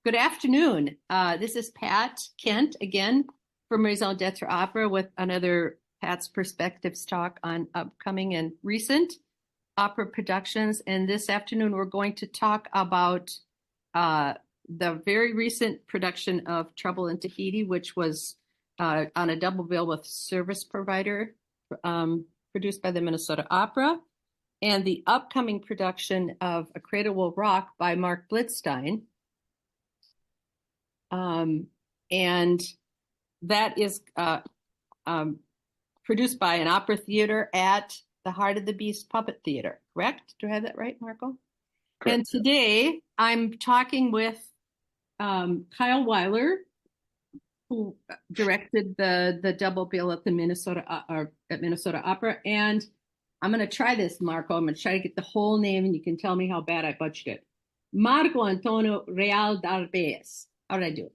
Good afternoon. This is Pat Kent again from Raison d'Etre Opera with another Pat's Perspectives talk on upcoming and recent opera productions. And this afternoon, we're going to talk about the very recent production of Trouble in Tahiti, which was on a double bill with Service Provider, produced by the Minnesota Opera, and the upcoming production of A Cradle Will Rock by Mark Blitzstein. And that is produced by an opera theater at the Heart of the Beast Puppet Theater, correct? Do I have that right, Marco? Correct. And today I'm talking with Kyle Weiler, who directed the double bill at the Minnesota Opera. And I'm going to try this, Marco. I'm going to try to get the whole name, and you can tell me how bad I butchered it. Marco Antonio Real Darbeas. How did I do it?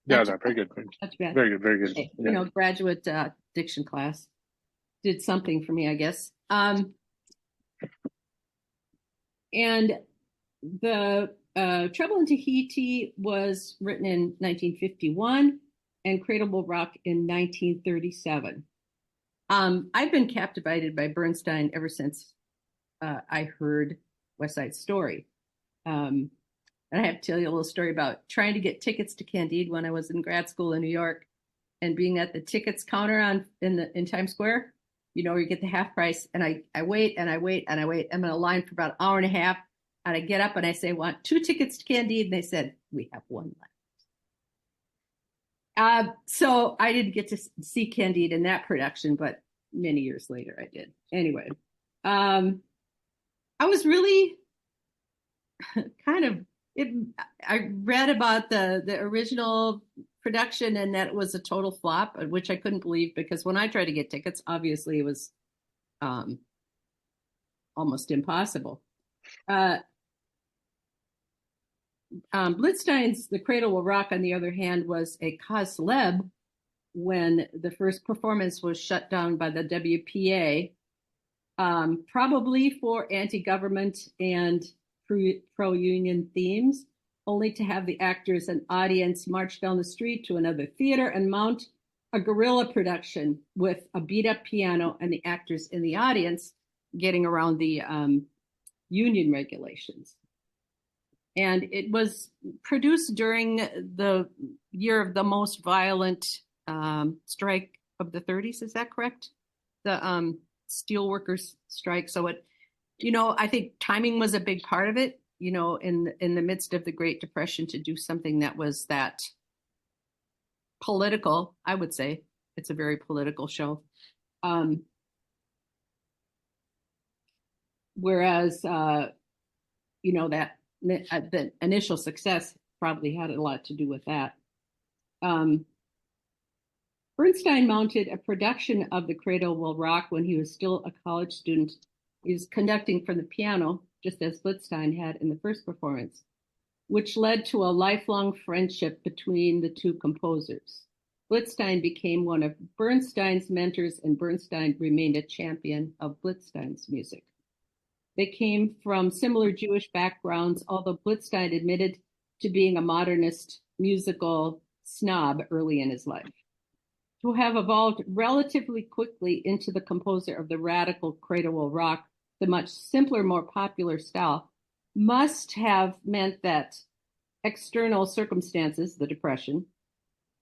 Yeah, very good. Very good, very good. Okay. Yeah. Graduate diction class did something for me, I guess. And the Trouble in Tahiti was written in 1951 and Cradle Will Rock in 1937. I've been captivated by Bernstein ever since I heard West Side Story. And I have to tell you a little story about trying to get tickets to Candide when I was in grad school in New York, and being at the tickets counter in Times Square, where you get the half price. And I wait and I wait and I wait. I'm in a line for about an hour and a half. And I get up and I say, want 2 tickets to Candide. And they said, we have 1 left. So I didn't get to see Candide in that production, but many years later I did. Anyway, I was really kind of, I read about the original production and that it was a total flop, which I couldn't believe, because when I tried to get tickets, obviously it was almost impossible. Blitzstein's The Cradle Will Rock, on the other hand, was a cause célèbre when the first performance was shut down by the WPA, probably for anti-government and pro-union themes, only to have the actors and audience march down the street to another theater and mount a guerrilla production with a beat-up piano and the actors in the audience getting around the union regulations. And it was produced during the year of the most violent strike of the 30s. Is that correct? The steelworkers strike. So it, I think timing was a big part of it, in the midst of the Great Depression, to do something that was that political. I would say it's a very political show. Whereas, that the initial success probably had a lot to do with that. Bernstein mounted a production of The Cradle Will Rock when he was still a college student. He was conducting from the piano, just as Blitzstein had in the first performance, which led to a lifelong friendship between the two composers. Blitzstein became one of Bernstein's mentors, and Bernstein remained a champion of Blitzstein's music. They came from similar Jewish backgrounds, although Blitzstein admitted to being a modernist musical snob early in his life. To have evolved relatively quickly into the composer of the radical Cradle Will Rock, the much simpler, more popular style, must have meant that external circumstances, the Depression,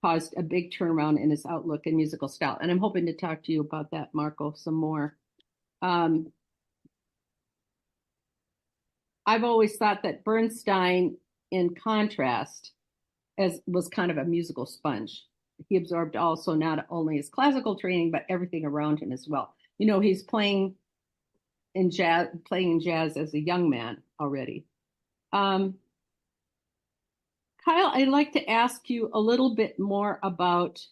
caused a big turnaround in his outlook and musical style. And I'm hoping to talk to you about that, Marco, some more. I've always thought that Bernstein, in contrast, was kind of a musical sponge. He absorbed also not only his classical training, but everything around him as well. He's playing in jazz as a young man already. Kyle, I'd like to ask you a little bit more about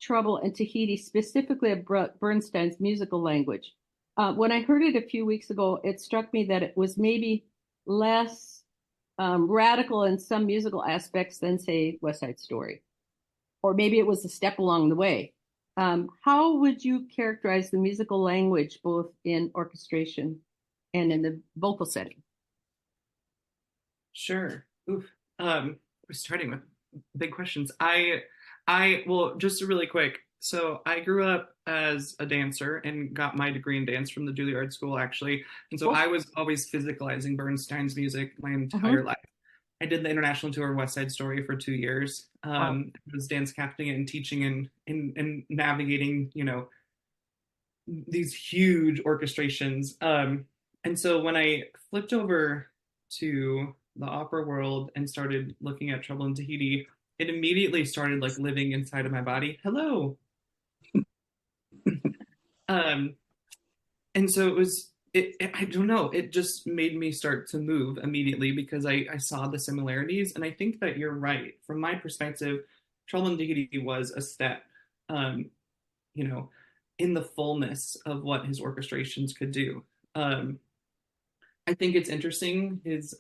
Trouble in Tahiti, specifically about Bernstein's musical language. When I heard it a few weeks ago, it struck me that it was maybe less radical in some musical aspects than, say, West Side Story. Or maybe it was a step along the way. How would you characterize the musical language, both in orchestration and in the vocal setting? Sure. we're starting with big questions. Well, just really quick. So I grew up as a dancer and got my degree in dance from the Juilliard School, actually. And so Cool. I was always physicalizing Bernstein's music my entire Mm-hmm. life. I did the international tour of West Side Story for 2 years. Wow. I was dance captaining and teaching and navigating, these huge orchestrations. And so when I flipped over to the opera world and started looking at Trouble in Tahiti, it immediately started like living inside of my body. Hello. Um, and so I don't know, it just made me start to move immediately because I saw the similarities. And I think that you're right. From my perspective, Trouble in Tahiti was a step, um, you know, in the fullness of what his orchestrations could do. Um, I think it's interesting his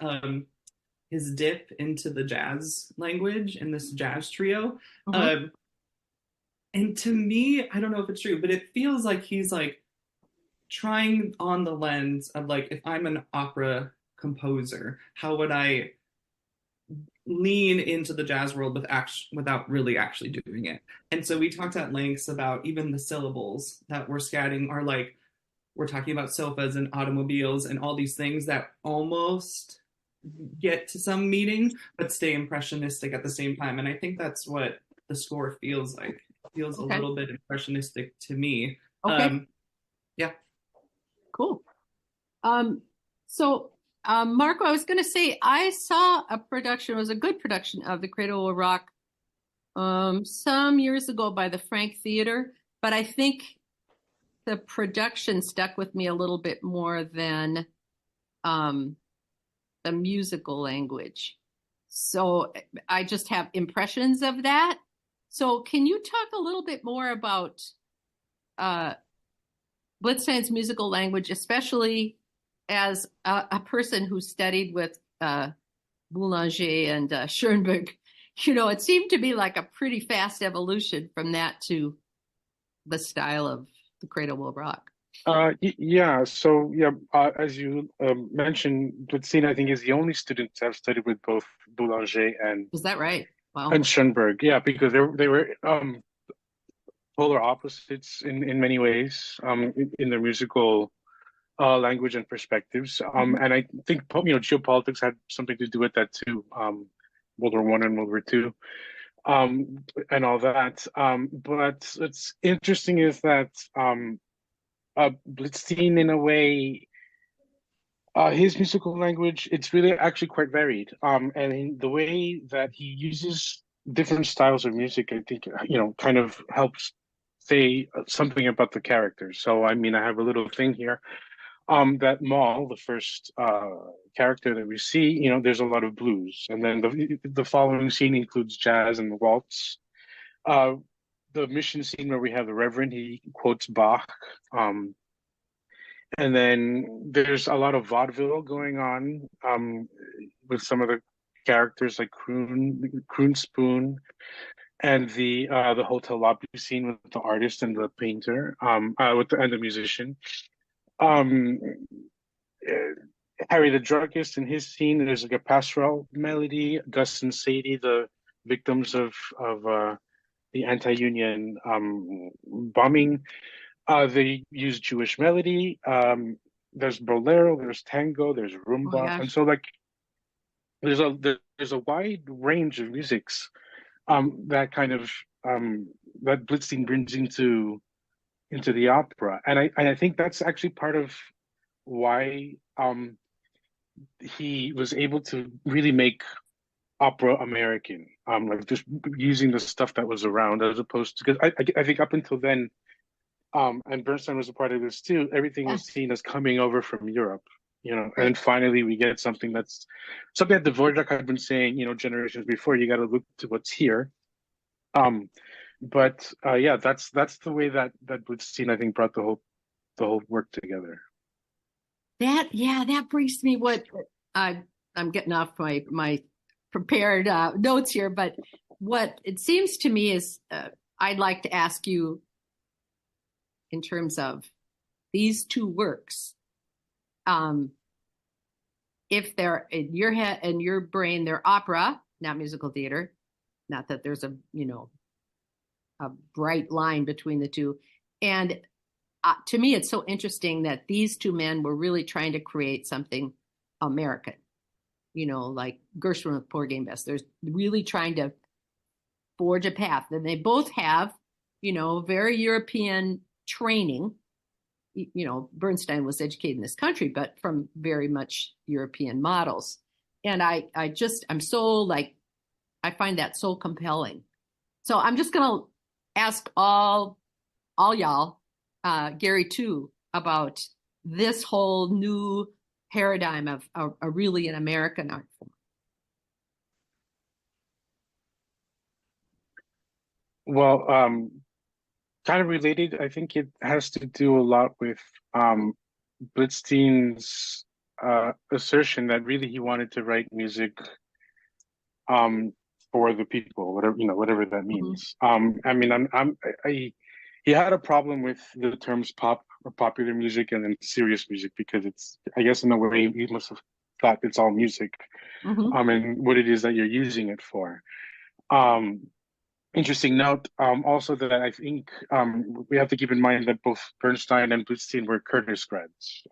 dip into the jazz language and this jazz trio. Mm-hmm. Um, and to me, I don't know if it's true, but it feels like he's like trying on the lens of like, if I'm an opera composer, how would I lean into the jazz world without really actually doing it? And so we talked at lengths about even the syllables that we're scatting are like, we're talking about sofas and automobiles and all these things that almost get to some meaning but stay impressionistic at the same time. And I think that's what the score feels like. It feels a Okay. little bit impressionistic to me. Okay. Yeah. Cool. So Marco, I was going to say I saw a production. It was a good production of The Cradle Will Rock some years ago by the Frank Theater, but I think the production stuck with me a little bit more than um, the musical language. So I just have impressions of that. So can you talk a little bit more about uh, Blitzstein's musical language, especially as a person who studied with Boulanger and Schoenberg? It seemed to be like a pretty fast evolution from that to the style of The Cradle Will Rock. Yeah. So yeah, as you mentioned, Blitzstein, I think, is the only student to have studied with both Boulanger Is that right? Wow. and Schoenberg. Yeah, because they were polar opposites in many ways in their musical language and perspectives. Mhm. And I think geopolitics had something to do with that too. World War One and World War Two, and all that. But what's interesting is that Blitzstein, in a way, his musical language, it's really actually quite varied. And in the way that he uses different styles of music, I think, kind of helps say something about the characters. So, I mean, I have a little thing here. That Maul, the first character that we see, there's a lot of blues, and then the following scene includes jazz and waltz. Uh, the mission scene where we have the Reverend, he quotes Bach. And then there's a lot of vaudeville going on with some of the characters like Croon Spoon, and the hotel lobby scene with the artist and the painter, and the musician. Um, uh, Harry the druggist in his scene, there's like a pastoral melody. Gus and Sadie, the victims of the anti-union bombing, they use Jewish melody. There's bolero, there's tango, there's Oh my rumba, and gosh. so like there's a wide range of musics that kind of that Blitzstein brings into the opera, and I think that's actually part of why he was able to really make opera American, like just using the stuff that was around as opposed to, because I think up until then, and Bernstein was a part of this too, everything Yeah. was seen as coming over from Europe, Right. and finally we get something that's something that Dvorak had been saying, generations before, you got to look to what's here. Um, but yeah, that's the way that Blitzstein, I think, brought the whole work together. That brings me what I I'm getting off my prepared notes here, but what it seems to me is I'd like to ask you in terms of these two works, um, if they're in your head and your brain, they're opera, not musical theater. Not that there's a bright line between the two. And to me, it's so interesting that these two men were really trying to create something American, like Gershwin with Poor Game Best. They're really trying to forge a path. And they both have, very European training. Bernstein was educated in this country, but from very much European models. And I'm so like, I find that so compelling. So I'm just going to ask all y'all, Gary too, about this whole new paradigm of a really an American art form. Well, kind of related. I think it has to do a lot with Blitzstein's assertion that really he wanted to write music for the people, whatever that means. I mean, he had a problem with the terms pop or popular music and then serious music because it's, I guess, in a way, he must have thought it's all music, and what it is that you're using it for. Interesting note, also that I think we have to keep in mind that both Bernstein and Blitzstein were Curtis grads,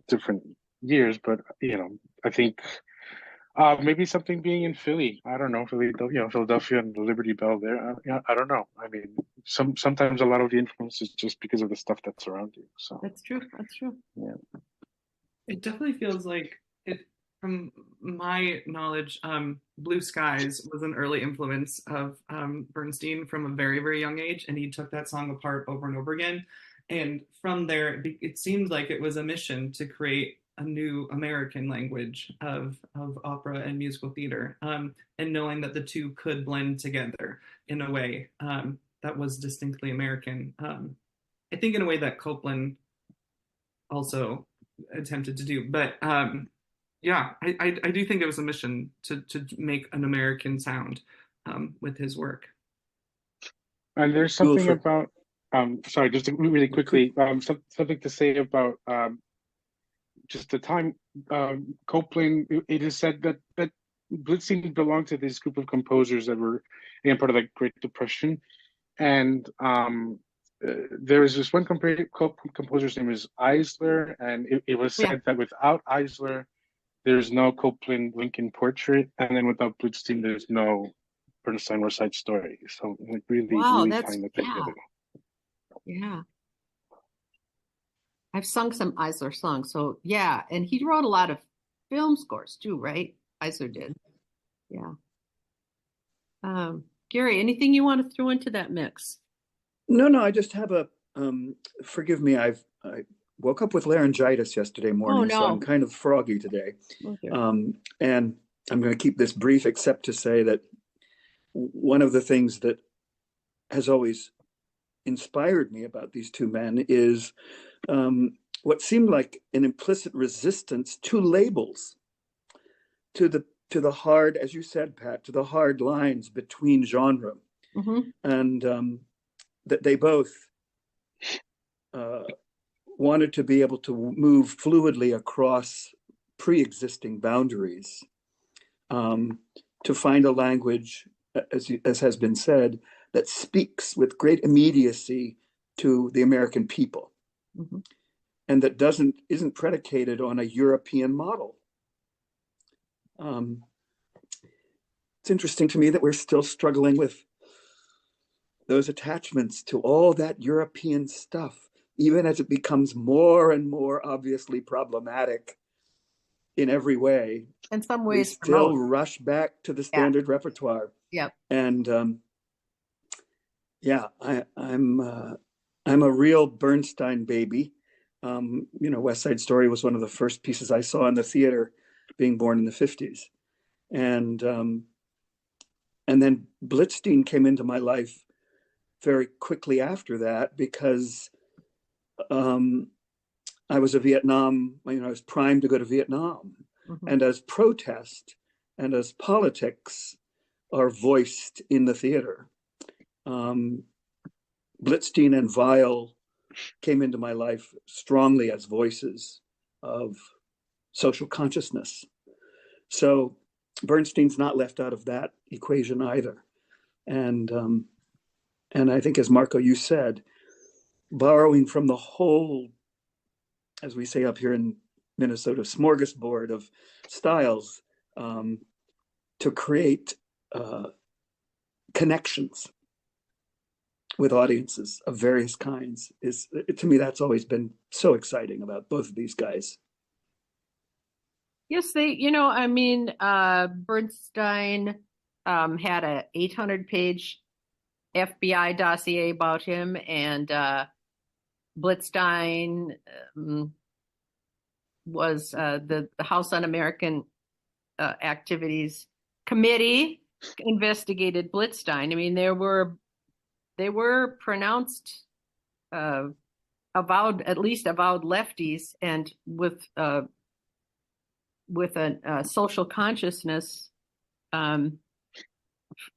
different years, but I think maybe something being in Philly. I don't know, Philadelphia and the Liberty Bell there. I don't know. I mean, sometimes a lot of the influence is just because of the stuff that's around you. So That's true. That's true. Yeah. It definitely feels like it, from my knowledge, Blue Skies was an early influence of Bernstein from a very, very young age, and he took that song apart over and over again. And from there, it seemed like it was a mission to create a new American language of opera and musical theater, and knowing that the two could blend together in a way that was distinctly American. I think in a way that Copland also attempted to do, but yeah, I do think it was a mission to make an American sound with his work. And there's something about sorry, just really quickly, something to say about just the time. Copland, it is said that Blitzstein belonged to this group of composers that were part of the Great Depression, and there was this one composer's name is Eisler, and it was said that without Eisler, there's no Copland Lincoln Portrait, and then without Blitzstein, there's no Bernstein West Side Story. So like really tying that together. Yeah. I've sung some Eisler songs, so yeah, and he wrote a lot of film scores too, right? Eisler did. Yeah. Gary, anything you want to throw into that mix? No, I just have a forgive me, I woke up with laryngitis yesterday morning, so I'm kind of froggy today. And I'm going to keep this brief, except to say that one of the things that has always inspired me about these two men is what seemed like an implicit resistance to labels, to the hard, as you said, Pat, to the hard lines between genre, and that they both wanted to be able to move fluidly across pre-existing boundaries, to find a language, as has been said, that speaks with great immediacy to the American people, and that isn't predicated on a European model. It's interesting to me that we're still struggling with those attachments to all that European stuff, even as it becomes more and more obviously problematic in every way. In some ways, we still rush back to the standard repertoire. Yep. And I'm a real Bernstein baby. West Side Story was one of the first pieces I saw in the theater, being born in the 50s. And then Blitzstein came into my life very quickly after that, because I was I was primed to go to Vietnam. And as protest and as politics are voiced in the theater, Blitzstein and Weill came into my life strongly as voices of social consciousness. So Bernstein's not left out of that equation either. And I think, as Marco, you said, borrowing from the whole, as we say up here in Minnesota, smorgasbord of styles, to create connections with audiences of various kinds is, to me, that's always been so exciting about both of these guys. Yes, Bernstein had a 800-page FBI dossier about him, and Blitzstein was the House Un-American Activities Committee investigated Blitzstein. I mean, they were pronounced at least avowed lefties, and with a social consciousness.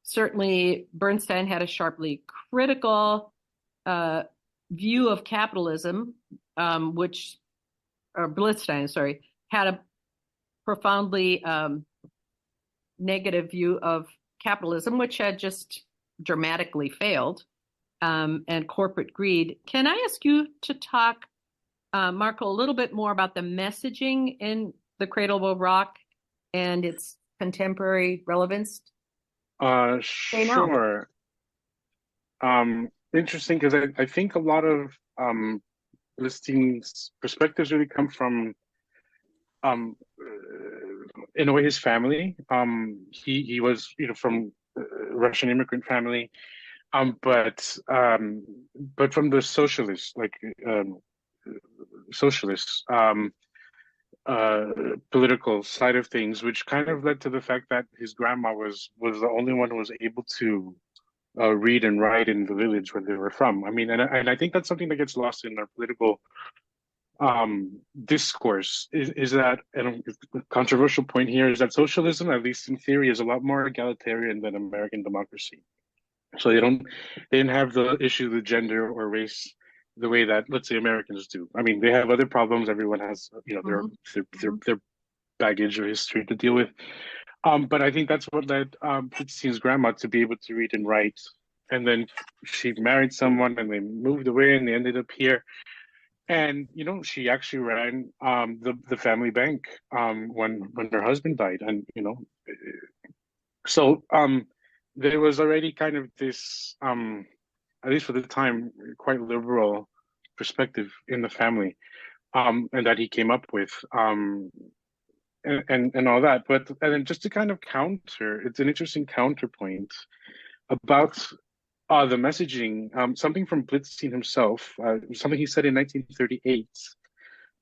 Certainly, Bernstein had a sharply critical view of capitalism, Blitzstein, sorry, had a profoundly negative view of capitalism, which had just dramatically failed, and corporate greed. Can I ask you to talk, Marco, a little bit more about the messaging in The Cradle Will Rock and its contemporary relevance? Sure. Interesting, because I think a lot of Blitzstein's perspectives really come from, in a way, his family. He was, from a Russian immigrant family, but from the socialist, political side of things, which kind of led to the fact that his grandma was the only one who was able to read and write in the village where they were from. I mean, and I think that's something that gets lost in our political discourse, is that, and a controversial point here is that socialism, at least in theory, is a lot more egalitarian than American democracy. So they didn't have the issue of gender or race the way that, let's say, Americans do. I mean, they have other problems. Everyone has, their baggage or history to deal with. But I think that's what led Blitzstein's grandma to be able to read and write. And then she married someone, and they moved away, and they ended up here. And she actually ran the family bank when her husband died, and so there was already kind of this, at least for the time, quite liberal perspective in the family, and that he came up with, and all that. But and then just to kind of counter, it's an interesting counterpoint about the messaging. Something from Blitzstein himself, something he said in 1938.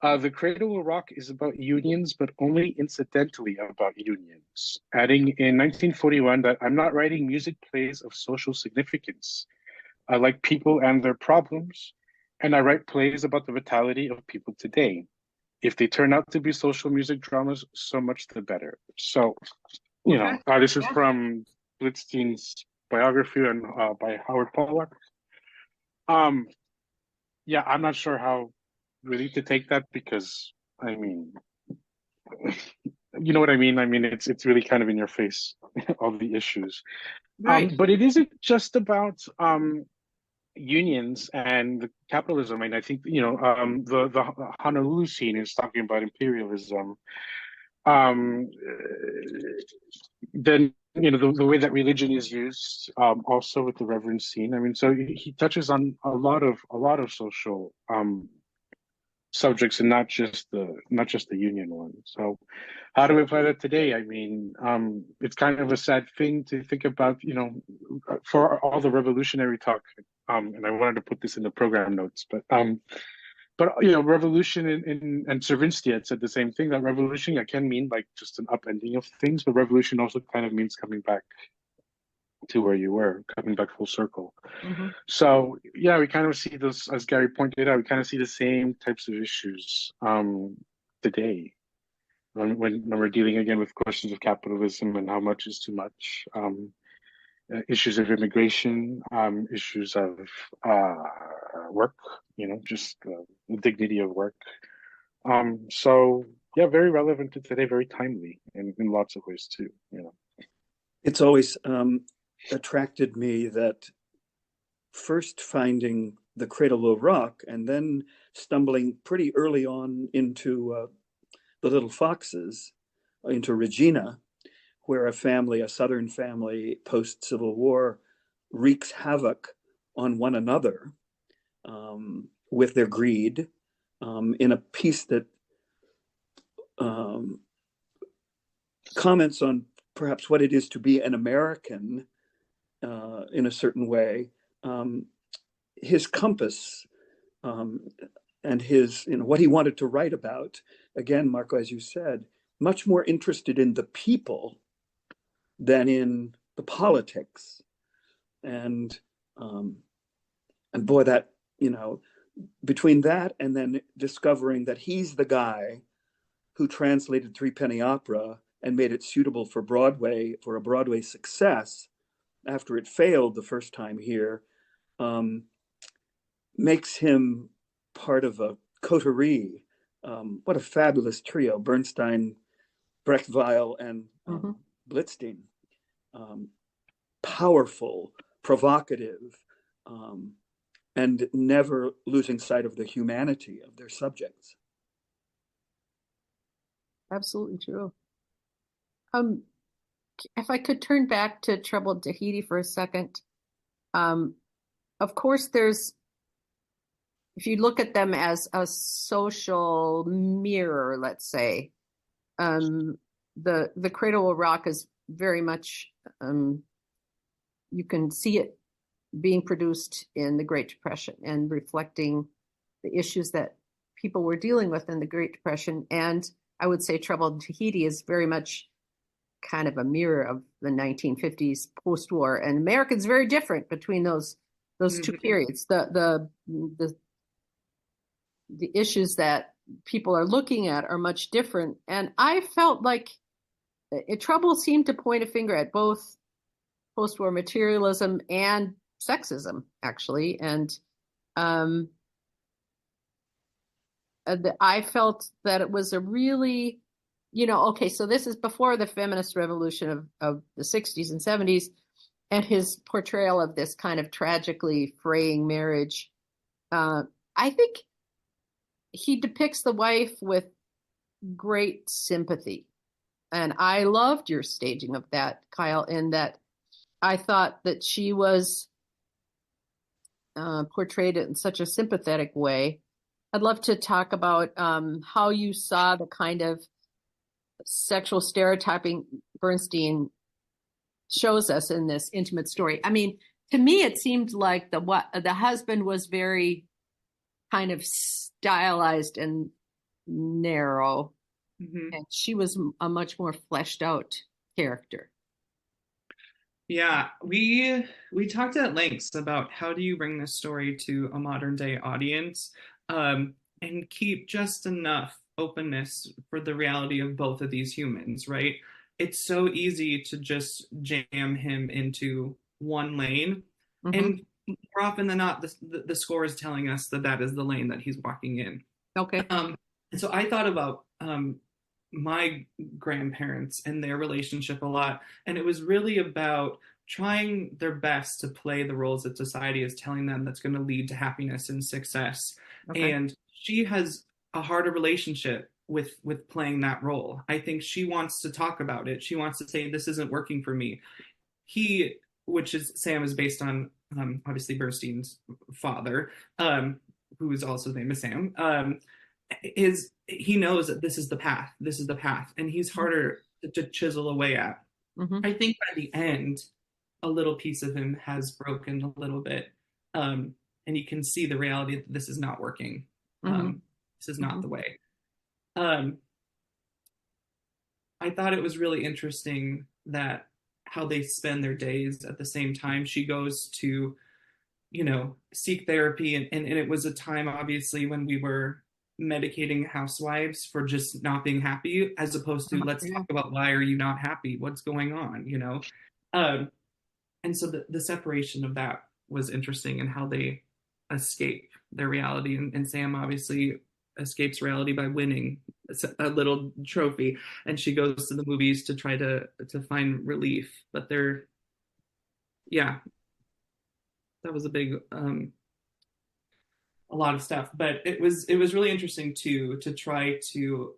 The Cradle Will Rock is about unions, but only incidentally about unions, adding in 1941 that I'm not writing music plays of social significance. I like people and their problems, and I write plays about the vitality of people today. If they turn out to be social music dramas, so much the better. So, this is from Blitzstein's biography and by Howard Pollack. I'm not sure how really to take that, because I mean, you know what I mean? I mean, it's really kind of in your face, all the issues. Right. But it isn't just about unions and capitalism. And I think, the Honolulu scene is talking about imperialism. Then, the way that religion is used, also with the Reverend scene. I mean, so he touches on a lot of social subjects, and not just the union one. So how do we apply that today? I mean, it's kind of a sad thing to think about, for all the revolutionary talk. And I wanted to put this in the program notes, but revolution and Stravinsky had said the same thing, that revolution can mean like just an upending of things, but revolution also kind of means coming back to where you were, coming back full circle. Mm-hmm. So we kind of see this, as Gary pointed out, we kind of see the same types of issues today when we're dealing again with questions of capitalism and how much is too much, issues of immigration, issues of work, just the dignity of work. So Yeah, very relevant to today, very timely in lots of ways too. It's always attracted me that first finding The Cradle Will Rock and then stumbling pretty early on into The Little Foxes, into Regina, where a Southern family post-Civil War, wreaks havoc on one another with their greed, in a piece that comments on perhaps what it is to be an American in a certain way. His compass and his, what he wanted to write about, again, Marco, as you said, much more interested in the people than in the politics. And boy, that, between that and then discovering that he's the guy who translated Three Penny Opera and made it suitable for Broadway, for a Broadway success after it failed the first time here, makes him part of a coterie. What a fabulous trio, Bernstein, Brecht-Weil, and Blitzstein. Powerful, provocative, and never losing sight of the humanity of their subjects. Absolutely true. If I could turn back to Troubled Tahiti for a second, of course, if you look at them as a social mirror, let's say, the Cradle Will Rock is very much, you can see it being produced in the Great Depression and reflecting the issues that people were dealing with in the Great Depression. And I would say Troubled Tahiti is very much kind of a mirror of the 1950s post-war, and America's very different between those two periods. The issues that people are looking at are much different, and I felt like Trouble seemed to point a finger at both post-war materialism and sexism, actually, and I felt that it was a really, okay, so this is before the feminist revolution of the 60s and 70s, and his portrayal of this kind of tragically fraying marriage. I think he depicts the wife with great sympathy. And I loved your staging of that, Kyle, in that I thought that she was portrayed in such a sympathetic way. I'd love to talk about how you saw the kind of sexual stereotyping Bernstein shows us in this intimate story. I mean, to me, it seemed like the husband was very kind of stylized and narrow, and she was a much more fleshed out character. Yeah, we talked at length about how do you bring this story to a modern day audience, and keep just enough openness for the reality of both of these humans, right? It's so easy to just jam him into one lane, and more often than not, the score is telling us that is the lane that he's walking in. Okay. And so I thought about my grandparents and their relationship a lot, and it was really about trying their best to play the roles that society is telling them that's going to lead to happiness and success. Okay. And she has a harder relationship with playing that role. I think she wants to talk about it. She wants to say, this isn't working for me. Sam is based on obviously Bernstein's father, who is also named as Sam, he knows that this is the path, and he's harder to chisel away at. I think by the end, a little piece of him has broken a little bit, and you can see the reality that this is not working. This is not the way. I thought it was really interesting that how they spend their days at the same time. She goes to, seek therapy, and it was a time, obviously, when we were medicating housewives for just not being happy, as opposed to let's talk about why are you not happy? What's going on? And so the separation of that was interesting, and how they escape their reality. And Sam obviously escapes reality by winning a little trophy, and she goes to the movies to try to find relief. But yeah, that was a lot of stuff. But it was really interesting to try to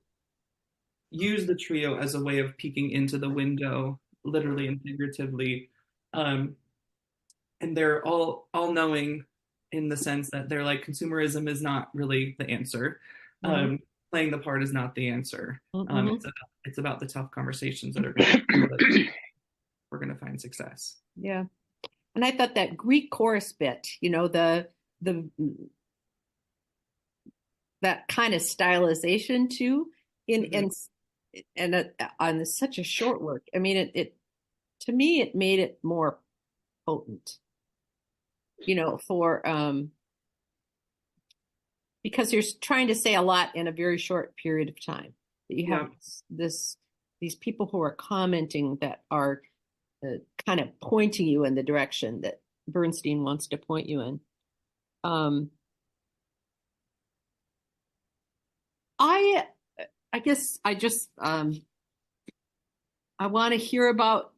use the trio as a way of peeking into the window, literally and figuratively. And they're all knowing in the sense that they're like, consumerism is not really the answer. Playing the part is not the answer. It's about the tough conversations that are going to we're going to find success. Yeah. And I thought that Greek chorus bit, you know, the that kind of stylization too, on such a short work. I mean, it to me, it made it more potent, you know, for because you're trying to say a lot in a very short period of time. You have these people who are commenting that are kind of pointing you in the direction that Bernstein wants to point you in. I guess I just I want to hear about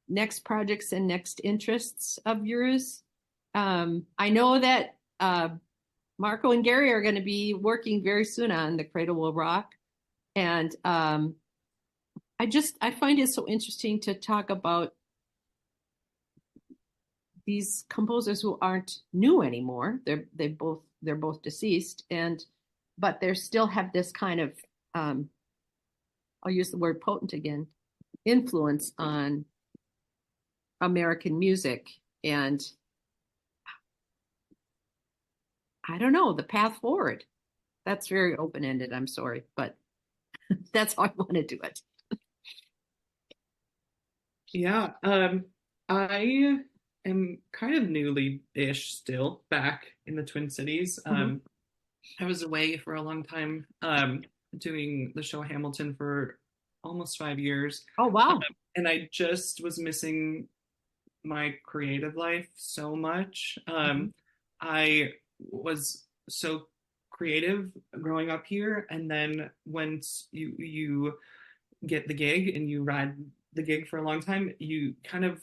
next projects and next interests of yours. I know that Marco and Gary are going to be working very soon on The Cradle Will Rock, and I find it so interesting to talk about these composers who aren't new anymore. They're both deceased, but they still have this kind of I'll use the word potent again, influence on American music. And I don't know, the path forward. That's very open-ended, I'm sorry, but that's how I want to do it. Yeah, I am kind of newly-ish still back in the Twin Cities. I was away for a long time doing the show Hamilton for almost 5 years. Oh, wow. And I just was missing my creative life so much. I was so creative growing up here, and then once you get the gig and you ride the gig for a long time, you kind of,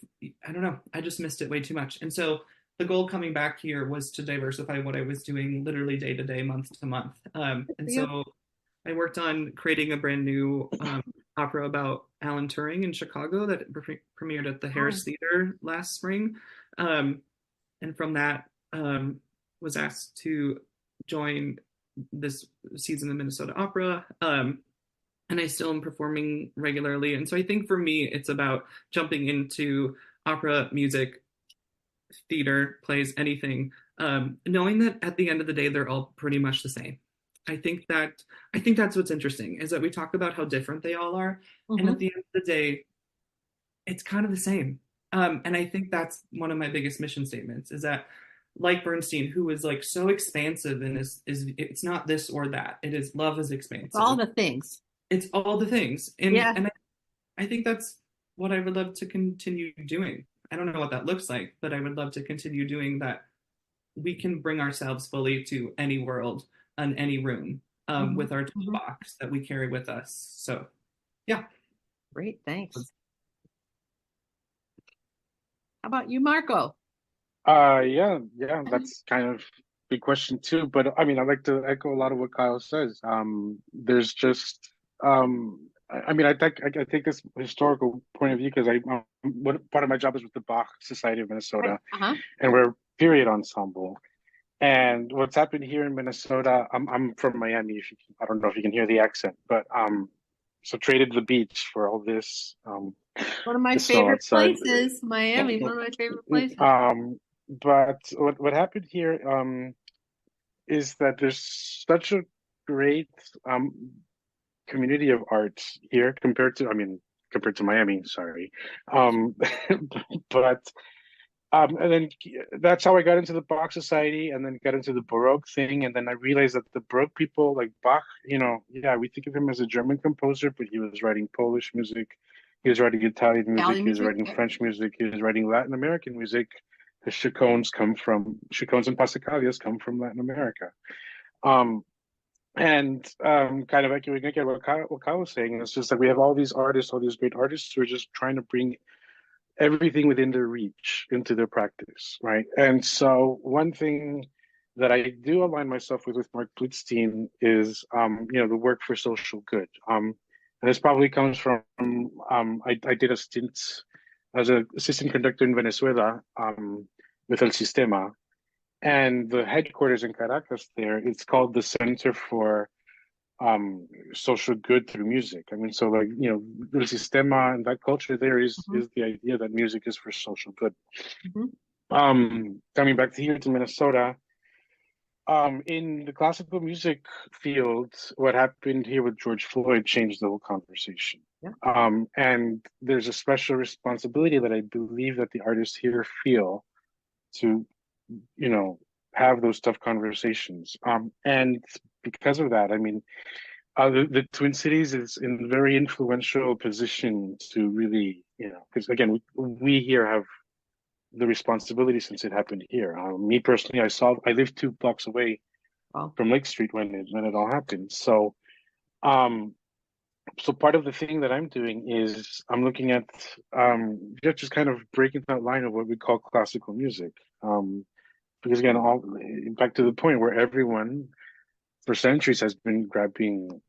I don't know, I just missed it way too much. And so the goal coming back here was to diversify what I was doing literally day to day, month to month. And so I worked on creating a brand new opera about Alan Turing in Chicago that premiered at the Harris Theater last spring. And from that, was asked to join this season of Minnesota Opera. And I still am performing regularly. And so I think for me, it's about jumping into opera, music, theater, plays, anything, knowing that at the end of the day, they're all pretty much the same. I think that's what's interesting, is that we talk about how different they all are. And at the end of the day, it's kind of the same. And I think that's one of my biggest mission statements, is that, like Bernstein, who is like so expansive and is it's not this or that. It is, love is expansive. It's all the things. It's all the things. And I think that's what I would love to continue doing. I don't know what that looks like, but I would love to continue doing that. We can bring ourselves fully to any world and any room with our toolbox that we carry with us. So, yeah. Great, thanks. How about you, Marco? Yeah, that's kind of a big question too. But I mean, I'd like to echo a lot of what Kyle says. There's just I mean, I take this historical point of view because what part of my job is with the Bach Society of Minnesota, and we're a period ensemble. And what's happened here in Minnesota, I'm from Miami. I don't know if you can hear the accent, but so traded the beach for all this. One of my favorite places, Miami. One of my favorite places. But what happened here is that there's such a great community of art here compared to Miami, sorry. But and then that's how I got into the Bach Society, and then got into the Baroque thing. And then I realized that the Baroque people, like Bach, we think of him as a German composer, but he was writing Polish music, he was writing Italian music, he was writing French music, he was writing Latin American music. The Chaconnes and Passacaglia come from Latin America. And kind of echoing again what Kyle was saying, it's just that we have all these artists, all these great artists who are just trying to bring everything within their reach into their practice, right? And so one thing that I do align myself with Mark Blitzstein is, the work for social good. And this probably comes from, I did a stint as an assistant conductor in Venezuela with El Sistema, and the headquarters in Caracas there, it's called the Center for social good through music. I mean, so like, the sistema and that culture there is the idea that music is for social good. Coming back to here to Minnesota, in the classical music field, what happened here with George Floyd changed the whole conversation. And there's a special responsibility that I believe that the artists here feel to, have those tough conversations. And because of that, I mean, the Twin Cities is in a very influential position to really, because again, we here have the responsibility since it happened here. Me personally, I lived 2 blocks away from Lake Street when it all happened. So, so part of the thing that I'm doing is I'm looking at just kind of breaking that line of what we call classical music. Because again, back to the point where everyone for centuries has been grabbing,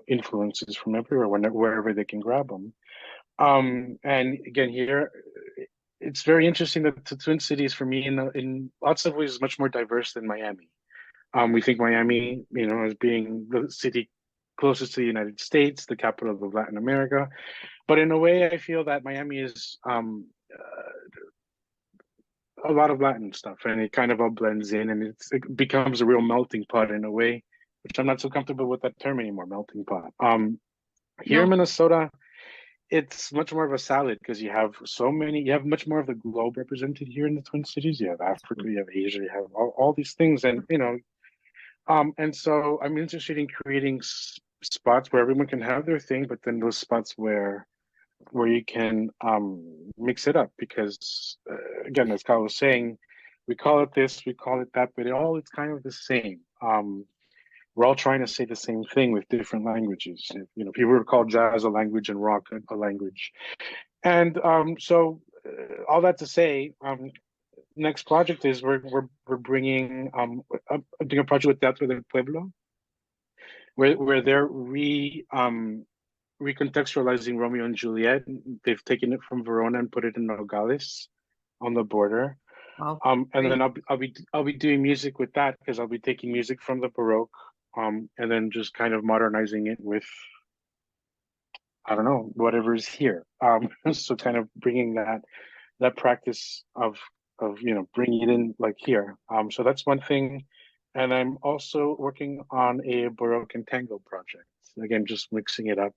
influences from everywhere, wherever they can grab them. And again, here, it's very interesting that the Twin Cities, for me, in lots of ways, is much more diverse than Miami. We think Miami, as being the city closest to the United States, the capital of Latin America. But in a way, I feel that Miami is a lot of Latin stuff, and it kind of all blends in, and it becomes a real melting pot in a way, which I'm not so comfortable with that term anymore, melting pot. Here in Minnesota, it's much more of a salad because you have much more of the globe represented here in the Twin Cities. You have Africa, you have Asia, you have all these things, and and so I'm interested in creating spots where everyone can have their thing, but then those spots where you can mix it up, because again, as Kyle was saying, we call it this, we call it that, but it's kind of the same. We're all trying to say the same thing with different languages. If you were to call jazz a language and rock a language. And so all that to say, next project is we're bringing I'm doing a project with Teatro del Pueblo, where they're recontextualizing Romeo and Juliet. They've taken it from Verona and put it in Nogales on the border. Wow. And then I'll be doing music with that, because I'll be taking music from the Baroque, and then just kind of modernizing it with, I don't know, whatever's here. So kind of bringing that practice of bringing it in like here. So that's one thing. And I'm also working on a Baroque and tango project. Again, just mixing it up.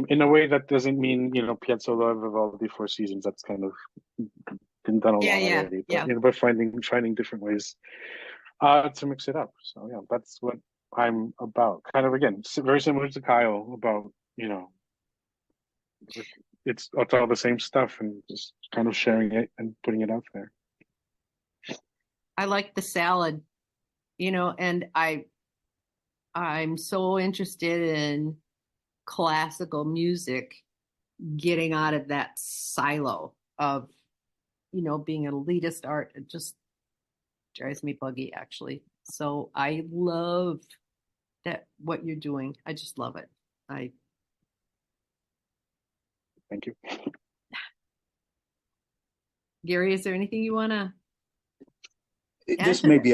In a way that doesn't mean, Piazzolla, Vivaldi, Four Seasons. That's kind of been done a lot already. But, but finding different ways to mix it up. So yeah, that's what I'm about. Kind of, again, very similar to Kyle about, it's all the same stuff, and just kind of sharing it and putting it out there. I like the salad, and I'm so interested in classical music getting out of that silo of, being an elitist art. It just drives me buggy, actually. So I love that, what you're doing. I just love it. Thank you. Gary, is there anything you want to? This may be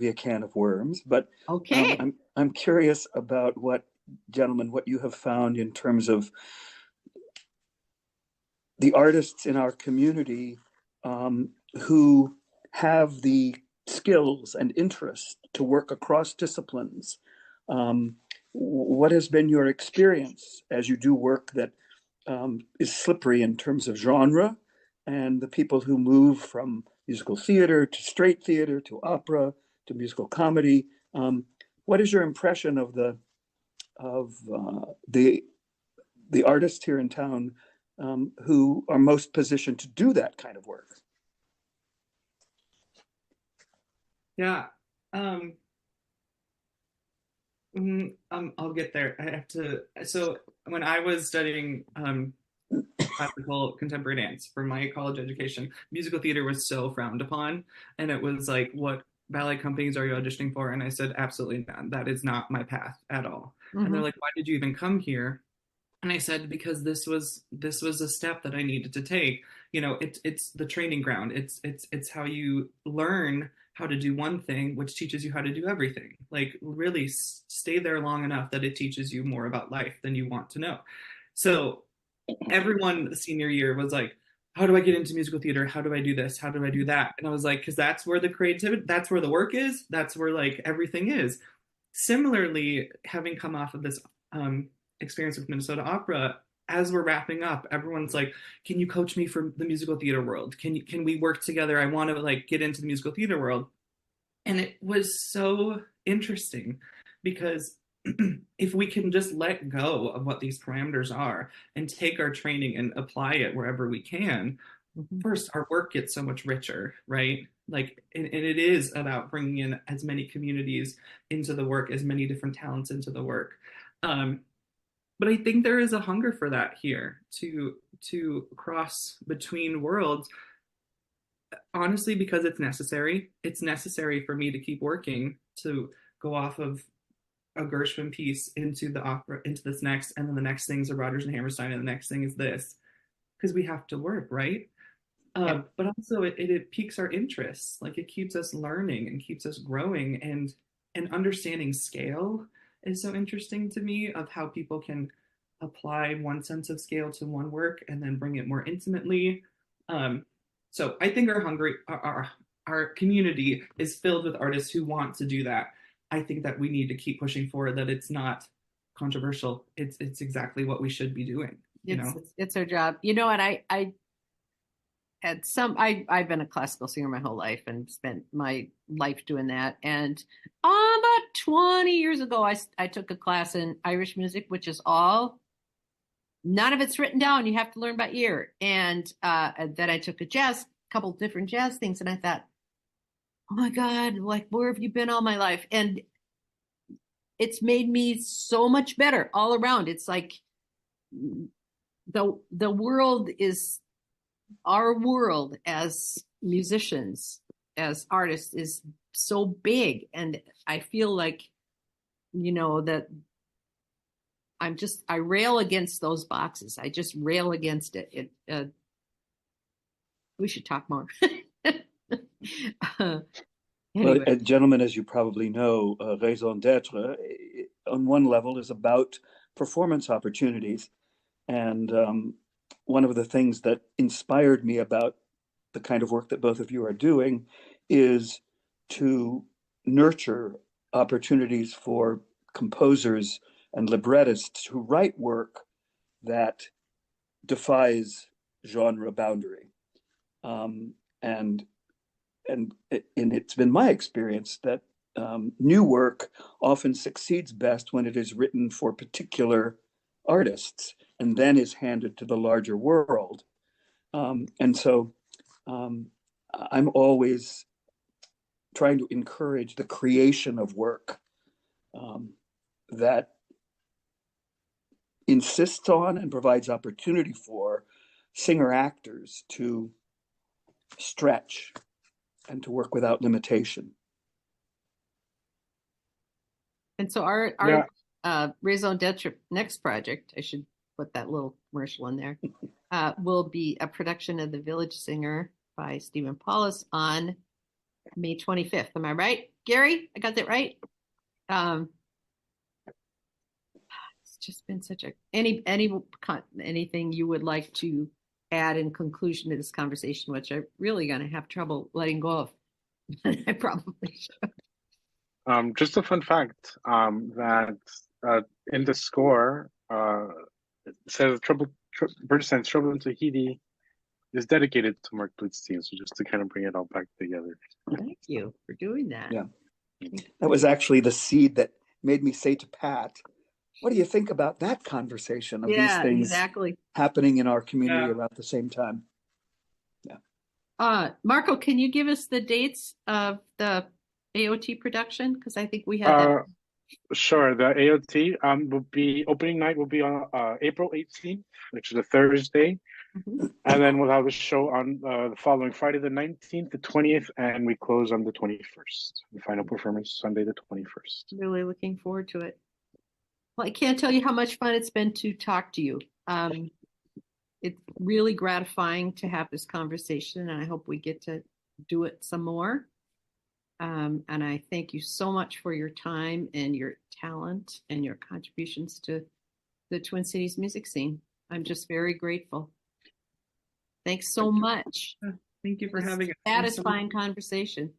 a can of worms, but okay. I'm curious about what you have found in terms of the artists in our community who have the skills and interest to work across disciplines. What has been your experience as you do work that is slippery in terms of genre, and the people who move from musical theater to straight theater to opera to musical comedy? What is your impression of the artists here in town who are most positioned to do that kind of work? Yeah. I'll get there. I have to. So when I was studying classical contemporary dance for my college education, musical theater was so frowned upon, and it was like, what ballet companies are you auditioning for? And I said, absolutely none. That is not my path at all. And they're like, why did you even come here? And I said, because this was a step that I needed to take. You know, it's the training ground. It's how you learn how to do one thing, which teaches you how to do everything. Like really stay there long enough that it teaches you more about life than you want to know. So everyone senior year was like, how do I get into musical theater? How do I do this? How do I do that? And I was like, because that's where the creativity, that's where the work is. That's where like everything is. Similarly, having come off of this experience with Minnesota Opera, as we're wrapping up, everyone's like, "Can you coach me for the musical theater world? Can we work together? I want to like get into the musical theater world." And it was so interesting because if we can just let go of what these parameters are and take our training and apply it wherever we can, first our work gets so much richer, right? Like, and it is about bringing in as many communities into the work, as many different talents into the work. But I think there is a hunger for that here to cross between worlds, honestly, because it's necessary. It's necessary for me to keep working, to go off of a Gershwin piece into the opera, into this next, and then the next thing is a Rodgers and Hammerstein, and the next thing is this, because we have to work, right? But also it piques our interests. Like it keeps us learning and keeps us growing, and understanding scale is so interesting to me, of how people can apply one sense of scale to one work and then bring it more intimately. So I think our community is filled with artists who want to do that. I think that we need to keep pushing forward, that it's not controversial. It's exactly what we should be doing. It's our job. You know, and I had I've been a classical singer my whole life and spent my life doing that. And about 20 years ago, I took a class in Irish music, which is none of it's written down. You have to learn by ear. And then I took a couple different jazz things. And I thought, oh my God, like, where have you been all my life? And it's made me so much better all around. It's like the world is, our world as musicians, as artists, is so big. And I feel like, that I rail against those boxes. I just rail against it. We should talk more. Anyway. Well, gentlemen, as you probably know, raison d'être, on one level, is about performance opportunities. And one of the things that inspired me about the kind of work that both of you are doing is to nurture opportunities for composers and librettists who write work that defies genre boundary. And it's been my experience that new work often succeeds best when it is written for particular artists and then is handed to the larger world. And so I'm always trying to encourage the creation of work that insists on and provides opportunity for singer-actors to stretch and to work without limitation. And so our raison d'etre next project, I should put that little commercial in there, will be a production of The Village Singer by Stephen Paulus on May 25th. Am I right, Gary? I got that right? It's just been such anything you would like to add in conclusion to this conversation, which I'm really going to have trouble letting go of. I probably should. Just a fun fact that in the score, it says Bernstein's Trouble in Tahiti is dedicated to Mark Blitzstein. So just to kind of bring it all back together. Thank you for doing that. Yeah, that was actually the seed that made me say to Pat, what do you think about that conversation of these things happening in our community about the same time? Yeah. Marco, can you give us the dates of the AOT production? Because I think we had that. Sure. The AOT will be opening night will be on April 18th, which is a Thursday. And then we'll have a show on the following Friday, the 19th, the 20th, and we close on the 21st. The final performance Sunday, the 21st. Really looking forward to it. Well, I can't tell you how much fun it's been to talk to you. It's really gratifying to have this conversation, and I hope we get to do it some more. And I thank you so much for your time and your talent and your contributions to the Twin Cities music scene. I'm just very grateful. Thanks so much. Thank you for having us. Satisfying conversation.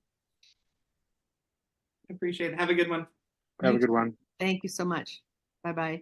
Appreciate it. Have a good one. Have a good one. Thank you so much. Bye-bye.